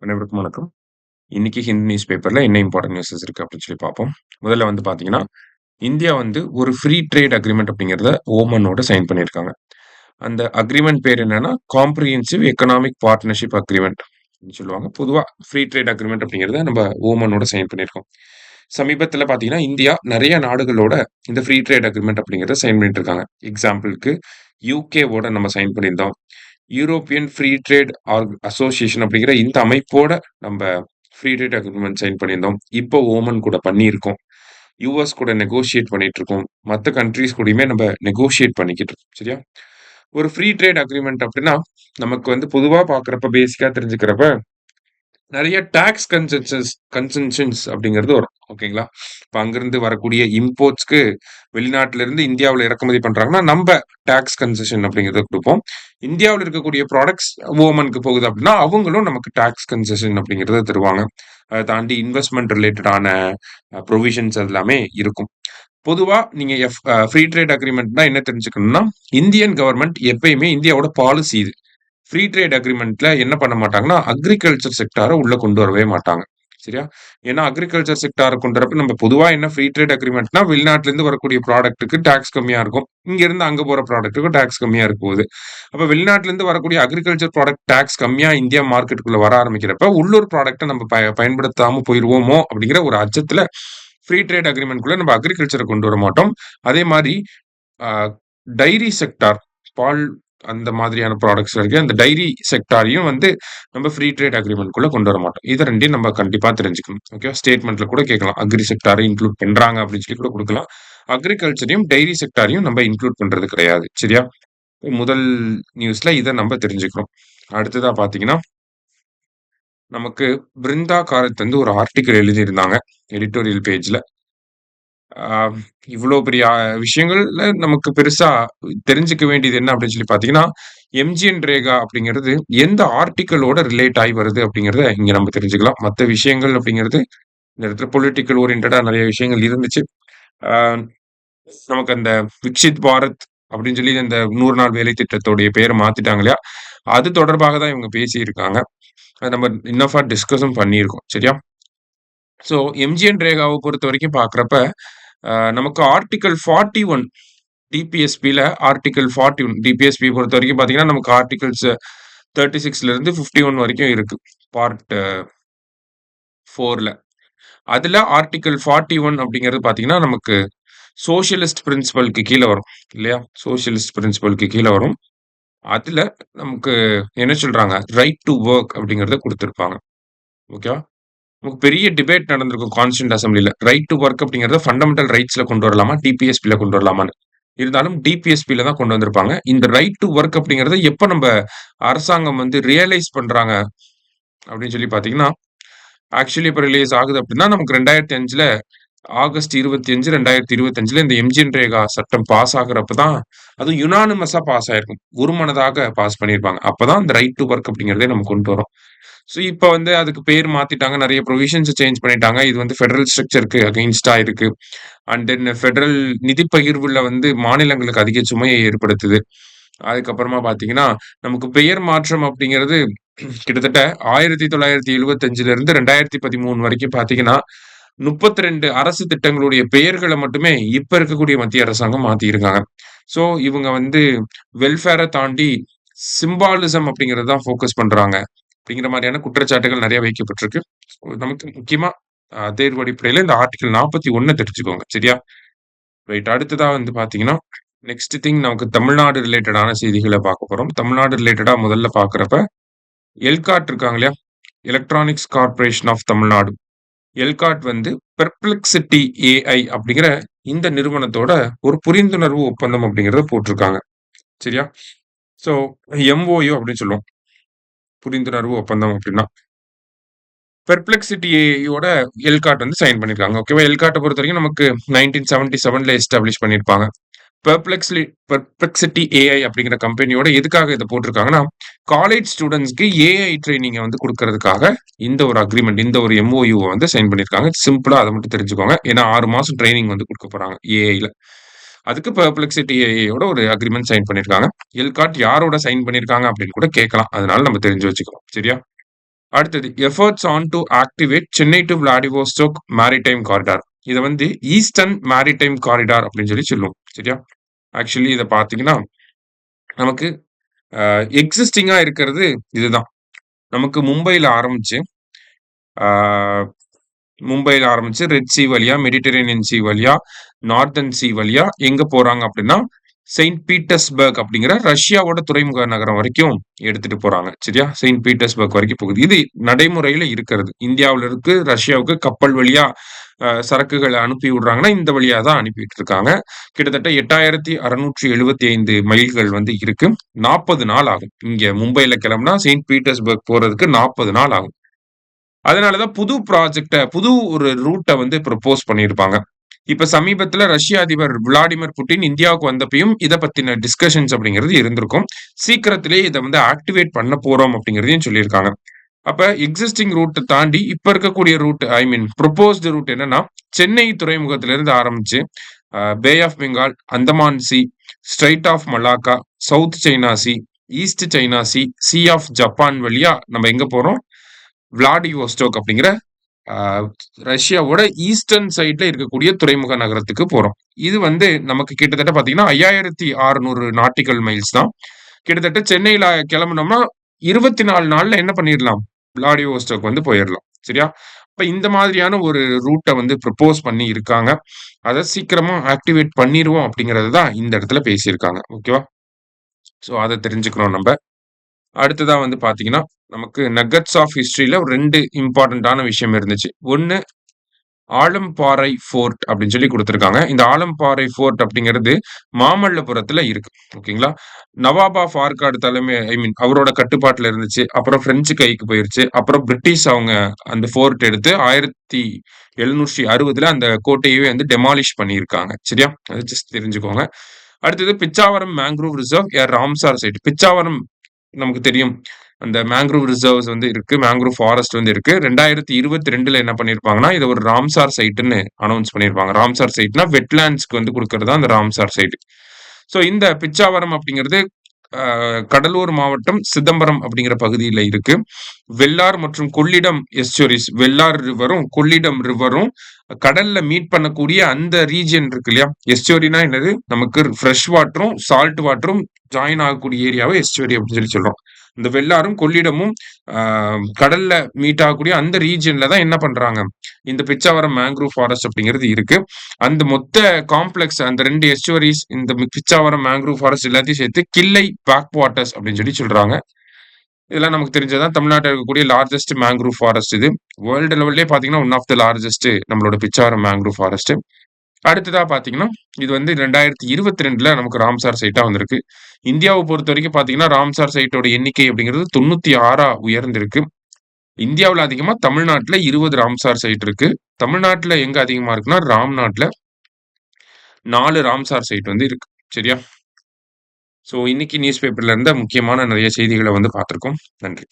அனைவருக்கும் வணக்கம். இன்னைக்கு ஹிந்து நியூஸ் பேப்பர்ல என்ன இம்பார்ட்டன்ட் நியூஸஸ் இருக்கு அப்படின்னு சொல்லி பார்ப்போம். முதல்ல வந்து பார்த்தீங்கன்னா, இந்தியா வந்து ஒரு ஃப்ரீ ட்ரேட் அக்ரீமெண்ட் அப்படிங்கிறத ஓமனோட சைன் பண்ணியிருக்காங்க. அந்த அக்ரீமெண்ட் பேர் என்னன்னா, காம்ப்ரிஹென்சிவ் எக்கனாமிக் பார்ட்னர்ஷிப் அக்ரீமெண்ட் அப்படின்னு சொல்லுவாங்க. பொதுவா ஃப்ரீ ட்ரேட் அக்ரீமெண்ட் அப்படிங்கிறத நம்ம ஓமனோட சைன் பண்ணியிருக்கோம். சமீபத்தில பார்த்தீங்கன்னா, இந்தியா நெறைய நாடுகளோட இந்த ஃப்ரீ ட்ரேட் அக்ரீமெண்ட் அப்படிங்கிறத சைன் பண்ணிட்டு இருக்காங்க. எக்ஸாம்பிள்க்கு யுகேவோட நம்ம சைன் பண்ணியிருந்தோம். யூரோப்பியன் ஃப்ரீ ட்ரேட் அசோசியேஷன் அப்படிங்கிற இந்த அமைப்போட நம்ப ஃப்ரீ ட்ரேட் அக்ரீமெண்ட் சைன் பண்ணியிருந்தோம். இப்போ ஓமன் கூட பண்ணியிருக்கோம். யுஎஸ் கூட நெகோஷியேட் பண்ணிட்டு இருக்கோம். மத்த கண்ட்ரீஸ் கூடயுமே நம்ப நெகோஷியேட் பண்ணிக்கிட்டு இருக்கோம். சரியா? ஒரு ஃப்ரீ ட்ரேட் அக்ரீமெண்ட் அப்படின்னா, நமக்கு வந்து பொதுவா பார்க்கிறப்ப, பேசிக்கா தெரிஞ்சுக்கிறப்ப நெறைய டாக்ஸ் கன்செஷன்ஸ் அப்படிங்கிறது வரும். ஓகேங்களா? இப்ப அங்கிருந்து வரக்கூடிய இம்போர்ட்ஸ்க்கு வெளிநாட்டில இருந்து இந்தியாவுல இறக்குமதி பண்றாங்கன்னா, நம்ப டாக்ஸ் கன்செஷன் அப்படிங்கிறத குடுப்போம். இந்தியாவுல இருக்கக்கூடிய ப்ராடக்ட்ஸ் ஓமனுக்கு போகுது அப்படின்னா, அவங்களும் நமக்கு டாக்ஸ் கன்செஷன் அப்படிங்கிறத தருவாங்க. அத தாண்டி இன்வெஸ்ட்மென்ட் ரிலேட்டடான புரோவிஷன்ஸ் எல்லாமே இருக்கும். பொதுவா நீங்க ஃப்ரீ ட்ரேட் அக்ரீமெண்ட்னா என்ன தெரிஞ்சுக்கணும்னா, இந்தியன் கவர்ன்மென்ட் எப்பயுமே இந்தியாவோட பாலிசி இது. ஃப்ரீ ட்ரேட் அக்ரீமெண்ட்ல என்ன பண்ண மாட்டாங்கன்னா, அக்ரிகல்ச்சர் செக்டார உள்ள கொண்டு வரவே மாட்டாங்க. சரியா? ஏன்னா அக்ரிகல்ச்சர் செக்டார கொண்டு வரப்ப நம்ம பொதுவா என்ன ஃப்ரீ ட்ரேட் அக்ரீமெண்ட்னா, வெளிநாட்டிலருந்து வரக்கூடிய ப்ராடக்ட்க்கு டாக்ஸ் கம்மியா இருக்கும். இங்கருந்து அங்க போற ப்ராடக்ட்க்கு டாக்ஸ் கம்மியா இருக்க போகுது. அப்ப வெளிநாட்டிலருந்து வரக்கூடிய அக்ரிகல்ச்சர் ப்ராடக்ட் டாக்ஸ் கம்மியா இந்தியா மார்க்கெட்டுக்குள்ள வர ஆரம்பிக்கிறப்ப, உள்ளூர் ப்ராடக்ட்ட நம்ம பயன்படுத்தாம போயிருவோமோ! அப்படிங்கிற ஒரு அச்சத்துல ஃப்ரீ ட்ரேட் அக்ரீமெண்ட்குள்ள நம்ம அக்ரிகல்ச்சர கொண்டு வர மாட்டோம். அதே மாரி அ டைரி செக்டார் பால் அந்த மாதிரியான ப்ராடக்ட்ஸ் இருக்கு. அந்த டைரி செக்டாரையும் வந்து நம்ம ஃப்ரீ ட்ரேட் அக்ரீமெண்ட்குள்ள கொண்டு வர மாட்டோம். இத 2யும் நம்ம கண்டிப்பா தெரிஞ்சுக்கணும். ஓகேவா? ஸ்டேட்மெண்ட்ல கூட கேட்கலாம். அக்ரி செக்டார இன்க்ளூட் பண்றாங்க அப்படின்னு சொல்லி கூட குடுக்கலாம். அக்ரிகல்ச்சரையும், டைரி செக்டாரையும் நம்ம இன்க்ளூட் பண்றது கிடையாது. சரியா? முதல் நியூஸ்ல இத நம்ம தெரிஞ்சுக்கிறோம். அடுத்ததா பார்த்தீங்கன்னா, நமக்கு பிருந்தா காரத் வந்து ஒரு ஆர்டிக்கிள் எழுதியிருந்தாங்க. எடிட்டோரியல் பேஜ்ல. ஆ இவ்ளோ பெரிய விஷயங்கள்ல நமக்கு பெருசா தெரிஞ்சுக்க வேண்டியது என்ன அப்படின்னு சொல்லி பார்த்தீங்கன்னா, எம்ஜிஎன் ரேகா அப்படிங்கிறது எந்த ஆர்டிக்கிளோட ரிலேட் ஆயி வருது அப்படிங்கிறத இங்க நம்ம தெரிஞ்சுக்கலாம். மத்த விஷயங்கள் அப்படிங்கிறது இந்த இடத்துல பொலிட்டிக்கல் ஓரியன்டடா நெறைய விஷயங்கள் இருந்துச்சு. ஆ நமக்கு அந்த விக்ஷித் பாரத் அப்படின்னு சொல்லி அந்த 100 நாள் வேலை திட்டத்தோடைய பேர மாத்திட்டாங்க இல்லையா? அது தொடர்பாக தான் இவங்க பேசியிருக்காங்க. அத நம்ம இன்னஃபா டிஸ்கஸும் பண்ணியிருக்கோம். சரியா? ஸோ எம்ஜிஎன் ரேகாவ பொறுத்தவரைக்கும் பார்க்கிறப்ப, நமக்கு ஆர்டிக்கிள் 41 டிபிஎஸ்பில ஆர்டிக்கிள் 41 டிபிஎஸ்பி பொறுத்தவரைக்கும் பார்த்தீங்கன்னா, நமக்கு ஆர்டிகிள்ஸ் 36 இருந்து 51 வரைக்கும் இருக்கு. பார்ட் 4ல. அதுல ஆர்டிக்கிள் 41 அப்படிங்கிறது பார்த்தீங்கன்னா, நமக்கு சோஷியலிஸ்ட் பிரின்சிபல்க்கு கீழ வரும். இல்லையா? சோஷியலிஸ்ட் பிரின்சிபல்க்கு கீழ வரும். அதுல நமக்கு என்ன சொல்றாங்க? ரைட் டூ வொர்க் அப்படிங்கிறத குடுத்திருப்பாங்க. ஓகேவா? நமக்கு பெரிய டிபேட் நடந்திருக்கும் கான்ஸ்டிடியூயன்ட் அசெம்பிளில. ரைட் டூ வொர்க் அப்படிங்கிறத ஃபண்டமெண்டல் ரைட்ஸ்ல கொண்டு வரலாமா? டிபிஎஸ்பில கொண்டு வரலாமான்னு. இருந்தாலும் டிபிஎஸ்பில தான் கொண்டு வந்திருப்பாங்க. இந்த ரைட் டூ வொர்க் அப்படிங்கிறத எப்ப நம்ப அரசாங்கம் வந்து ரியலைஸ் பண்றாங்க அப்படின்னு சொல்லி பார்த்தீங்கன்னா, ஆக்சுவலி எப்ப ரிலீஸ் ஆகுது அப்படின்னா, நமக்கு 2005ல ஆகஸ்ட் 25, 2025ல இந்த எம்ஜிஎன் ரேகா சட்டம் பாஸ் ஆகுறப்ப தான் அதுவும் யுனானிமஸா பாஸ் ஆயிருக்கும். ஒருமனதாக பாஸ் பண்ணியிருப்பாங்க. அப்பதான் இந்த ரைட் டூ வொர்க் அப்படிங்கிறதே நம்ம கொண்டு வரோம். ஸோ இப்ப வந்து அதுக்கு பேர் மாத்திட்டாங்க. நெறைய புரோவிஷன்ஸ சேஞ்ச் பண்ணிட்டாங்க. இது வந்து ஃபெடரல் ஸ்ட்ரக்சர்க்கு அகைன்ஸ்ட்டா இருக்கு. அண்ட் தென் ஃபெடரல் நிதி பகிர்வுல வந்து மாநிலங்களுக்கு அதிக சுமையை ஏற்படுத்துது. அதுக்கப்புறமா பார்த்தீங்கன்னா, நமக்கு பெயர் மாற்றம் அப்படிங்கிறது கிட்டத்தட்ட 1975லிருந்து 2013 வரைக்கும் பார்த்தீங்கன்னா, 32 அரசு திட்டங்களுடைய பெயர்கள மட்டுமே இப்ப இருக்கக்கூடிய மத்திய அரசாங்கம் மாத்தியிருக்காங்க. ஸோ இவங்க வந்து வெல்ஃபேர தாண்டி சிம்பாலிசம் அப்படிங்கிறது தான் ஃபோக்கஸ் பண்றாங்க. அப்படிங்கிற மாரியான குற்றச்சாட்டுகள் நெறைய வைக்கப்பட்டிருக்கு. நமக்கு முக்கியமா தேர்வு அடிப்படையில இந்த ஆர்டிகிள் 41 தெரிஞ்சுக்கோங்க. சரியா? ரைட். அடுத்ததா வந்து பார்த்தீங்கன்னா, நெக்ஸ்ட் திங் நமக்கு தமிழ்நாடு ரிலேட்டடான செய்திகள பார்க்க போறோம். தமிழ்நாடு ரிலேட்டடா முதல்ல பார்க்கிறப்ப, எல்காட் இருக்காங்க இல்லையா? Electronics corporation of Tamil Nadu. ELCOT வந்து பெர்ப்ளெக்ஸிட்டி ஏஐ அப்படிங்கிற இந்த நிறுவனத்தோட ஒரு புரிந்துணர்வு ஒப்பந்தம் அப்படிங்கிறத போட்டிருக்காங்க. சரியா? ஸோ எம்ஓயு அப்படின்னு சொல்லுவோம். புரிந்துணர்வு ஒப்பந்தம் அப்படின்னா. பெர்ப்ளெக்ஸிட்டி ஏஐயோட எல்காட் வந்து சைன் பண்ணியிருக்காங்க. ஓகேவா? எல்காட்ட பொறுத்தவரைக்கும் நமக்கு 1977ல எஸ்டாப்ளிஷ் பண்ணியிருப்பாங்க. பெர்ப்ளெக்ஸிட்டி ஏஐ அப்படிங்கிற கம்பெனியோட எதுக்காக இத போட்டிருக்காங்கன்னா, காலேஜ் ஸ்டூடண்ட்ஸ்க்கு ஏஐ ட்ரெய்னிங்க வந்து குடுக்கறதுக்காக இந்த ஒரு அக்ரீமெண்ட், இந்த ஒரு எம்ஓயூவ வந்து சைன் பண்ணியிருக்காங்க. சிம்பிளா அத மட்டும் தெரிஞ்சுக்கோங்க. ஏன்னா 6 மாசம் ட்ரெய்னிங் வந்து குடுக்க போறாங்க ஏஐல. அதுக்கு பெர்ப்ளெக்ஸிட்டி ஏஐயோட ஒரு அக்ரீமெண்ட் சைன் பண்ணியிருக்காங்க. எல்காட் யாரோட சைன் பண்ணியிருக்காங்க அப்படின்னு கூட கேட்கலாம். அதனால நம்ம தெரிஞ்சு வச்சுக்கணும். சரியா? அடுத்தது efforts on to activate Chennai to Vladivostok maritime corridor. இத வந்து ஈஸ்டர்ன் மேரிடைம் காரிடார் அப்படின்னு சொல்லுவோம். சரியா? ஆக்சுவலி இத பார்த்தீங்கன்னா, நமக்கு எக்ஸிஸ்டிங்கா இருக்கிறது இதுதான். நமக்கு ஆ மும்பைல ஆரம்பிச்சு ரெட் சி வழியா, மெடிட்டரேனியன் சி வழியா, நார்தர்ன் சி வழியா எங்க போறாங்க அப்படின்னா, செயின்ட் பீட்டர்ஸ்பர்க் அப்படிங்கிற ரஷ்யாவோட துறைமுக நகரம் வரைக்கும் எடுத்துட்டு போறாங்க. சரியா? செயின்ட் பீட்டர்ஸ்பர்க் வரைக்கும் போகுது. இது நடைமுறையில இருக்கிறது. இந்தியாவுல இருக்கு ரஷ்யாவுக்கு கப்பல் வழியா சரக்குகள அனுப்பி விடுறாங்கன்னா, இந்த வழியா தான் அனுப்பிட்டு இருக்காங்க. கிட்டத்தட்ட 8675 மைல்கள் வந்து இருக்கு. 40 நாள் ஆகும். இங்க மும்பைல கிளம்புனா செயின்ட் பீட்டர்ஸ்பர்க் போறதுக்கு 40 நாள் ஆகும். அதனால தான் புது ஒரு ரூட்ட வந்து ப்ரொப்போஸ் பண்ணியிருப்பாங்க. இப்ப சமீபத்தில ரஷ்ய அதிபர் விளாடிமிர் புட்டின் இந்தியாவுக்கு வந்தப்பயும் இத பத்தின டிஸ்கஷன்ஸ் அப்படிங்கிறது இருந்திருக்கும். சீக்கிரத்திலேயே இத வந்து ஆக்டிவேட் பண்ண போறோம் அப்படிங்கிறதையும் சொல்லியிருக்காங்க. அப்ப எக்ஸிஸ்டிங் ரூட்ட தாண்டி இப்ப இருக்கக்கூடிய ரூட் ஐ மீன் புரொப்போஸ்டு ரூட் என்னன்னா, சென்னை துறைமுகத்திலிருந்து ஆரம்பிச்சு bay of Bengal, Andaman sea, strait of Malacca, south China sea, east China sea, sea of Japan வழியா நம்ம எங்க போறோம்? விளாடிவோஸ்டோக் அப்படிங்கிற ஆ ரஷ்யாவோட ஈஸ்டர்ன் சைட்ல இருக்கக்கூடிய துறைமுக நகரத்துக்கு போறோம். இது வந்து நமக்கு கிட்டத்தட்ட பார்த்தீங்கன்னா, 5600 நாட்டிக்கல் மைல்ஸ் தான். கிட்டத்தட்ட சென்னையில கிளம்புனோம்னா 24 நாள்ல என்ன பண்ணிரலாம்? விளாடிவோஸ்டோக் வந்து போயிரலாம். சரியா? அப்ப இந்த மாதிரியான ஒரு ரூட்ட வந்து ப்ரொப்போஸ் பண்ணி இருக்காங்க. அத சீக்கிரமா ஆக்டிவேட் பண்ணிருவோம் அப்படிங்கிறது தான் இந்த இடத்துல பேசியிருக்காங்க. ஓகேவா? ஸோ அத தெரிஞ்சுக்கணும் நம்ப. அடுத்ததா வந்து பார்த்தீங்கன்னா, நமக்கு நக்கட்ஸ் ஆஃப் ஹிஸ்டரியில 2 இம்பார்ட்டன்ட்டான விஷயம் இருந்துச்சு. ஒண்ணு ஆலம்பாறை ஃபோர்ட் அப்படின்னு சொல்லி குடுத்திருக்காங்க. இந்த ஆலம்பாறை ஃபோர்ட் அப்படிங்கிறது மாமல்லபுரத்துல இருக்கு. ஓகேங்களா? நவாப் ஆஃப் ஆர்காட் தலைமை ஐ மீன் அவரோட கட்டுப்பாட்டுல இருந்துச்சு. அப்புறம் பிரெஞ்சு கைக்கு போயிருச்சு. அப்புறம் பிரிட்டிஷ் அவங்க அந்த ஃபோர்ட் எடுத்து 1760ல அந்த கோட்டையவே வந்து டெமாலிஷ் பண்ணியிருக்காங்க. சரியா? அத ஜஸ்ட் தெரிஞ்சுக்கோங்க. அடுத்தது Pichavaram mangrove reserve Ramsar side. Pichavaram நமக்கு தெரியும். அந்த மேங்க்ரூவ் ரிசர்வ்ஸ் வந்து இருக்கு. மேங்க்ரூவ் ஃபாரஸ்ட் வந்து இருக்கு. 2022ல என்ன பண்ணியிருப்பாங்கன்னா, இத ஒரு ராம்சார் சைட்ன்னு அனவுன்ஸ் பண்ணியிருப்பாங்க. ராம்சார் சைட்னா வெட்லாண்ட்ஸ்க்கு வந்து குடுக்கிறது தான் அந்த ராம்சார் சைட். ஸோ இந்த பிச்சாவரம் அப்படிங்கிறது கடலூர் மாவட்டம் சிதம்பரம் அப்படிங்கிற பகுதியில இருக்கு. வெள்ளார் மற்றும் கொள்ளிடம் எஸ்ச்சுவரீஸ் வெள்ளார் ரிவரும், கொள்ளிடம் ரிவரும் கடல்ல மீட் பண்ணக்கூடிய அந்த ரீஜியன் இருக்கு இல்லையா? எஸ்ச்சுவரினா என்னது? நமக்கு ஃப்ரெஷ் வாட்டரும், சால்ட் வாட்டரும் ஜாயின் ஆகக்கூடிய ஏரியாவ எஸ்ச்சுவரி அப்படின்னு சொல்றோம். இந்த வெள்ளாரும், கொள்ளிடமும் ஆ கடல்ல மீட் ஆகக்கூடிய அந்த ரீஜியன்ல தான் என்ன பண்றாங்க? இந்த பிச்சாவரம் மேங்க்ரூவ் ஃபாரஸ்ட் அப்படிங்கிறது இருக்கு. அந்த மொத்த காம்ப்ளெக்ஸ் அந்த 2 எஸ்ச்சுவரீஸ் இந்த பிச்சாவரம் மேங்க்ரூவ் ஃபாரஸ்ட் எல்லாத்தையும் சேர்த்து கிள்ளை பேக் வாட்டர்ஸ் அப்படின்னு சொல்றாங்க. இதெல்லாம் நமக்கு தெரிஞ்சது தான். தமிழ்நாட்டுல இருக்கக்கூடிய லார்ஜஸ்ட் மேங்க்ரூவ் ஃபாரஸ்ட் இது. வேர்ல்டு லெவல்லயே பார்த்தீங்கன்னா, ஒன் ஆஃப் த லார்ஜஸ்ட் நம்மளோட பிச்சாவரம் மேங்க்ரூவ் ஃபாரஸ்ட். அடுத்ததா பார்த்தீங்கன்னா, இது வந்து 2022ல நமக்கு ராம்சார் சைட்டா வந்திருக்கு. இந்தியாவ பொறுத்தவரைக்கும் பார்த்தீங்கன்னா, ராம்சார் சைட்டோட எண்ணிக்கை அப்படிங்கிறது 96ஆ உயர்ந்திருக்கு. இந்தியாவுல அதிகமா தமிழ்நாட்டுல 20 ராம்சார் சைட் இருக்கு. தமிழ்நாட்டுல எங்க அதிகமா இருக்குன்னா, ராம்நாட்ல 4 ராம்சார் சைட் வந்து இருக்கு. சரியா? ஸோ இன்னைக்கு நியூஸ் பேப்பர்ல இருந்த முக்கியமான நெறைய செய்திகள வந்து பார்த்திருக்கோம். நன்றி.